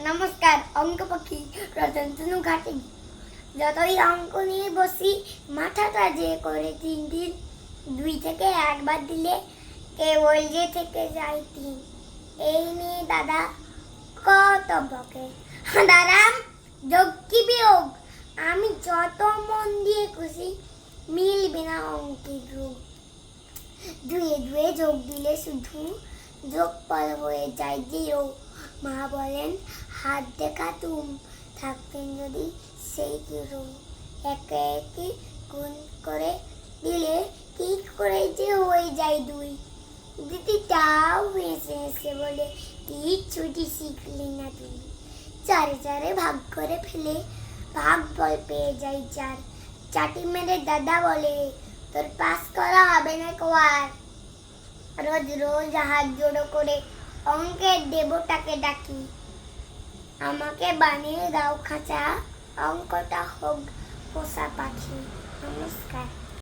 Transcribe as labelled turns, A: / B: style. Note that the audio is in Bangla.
A: নমস্কার। অঙ্ক পাখি রতনতনু ঘাটে যতই অঙ্ক নিয়ে বসি মাথাটা যে করে তিন দিন, 2 থেকে 1 বার দিলে কেবল যে থেকে যায় 3। এই নিয়ে দাদা কত বকে। দাদা যোগ কি বিয়োগ আমি যত মন দিয়ে খুশি মিলবে না অঙ্কের রূপ। 2 যোগ দিলে শুধু যোগফল হয়ে যায় 0। মা বলেন হাত দেখা তুম থাকতেন যদি সেই কিরু। একে একে গুণ করে দিলে কি করে যে হয়ে যায় 2। দিদিটাও হেসে হেসে বলে কিচ্ছুটি শিখলি না তুই। 4 ভাগ করে ফেলে ভাগ ফল পেয়ে যাই 4। চাটি মেরে দাদা বলে তোর পাস করা হবে না কোয়ার। রোজ রোজ হাত জোড়ো করে অঙ্কের দেবতাকে ডাকি, আমাকে বানিয়ে দাও খাঁচা, অঙ্কটা হোক পোষা পাখি। নমস্কার।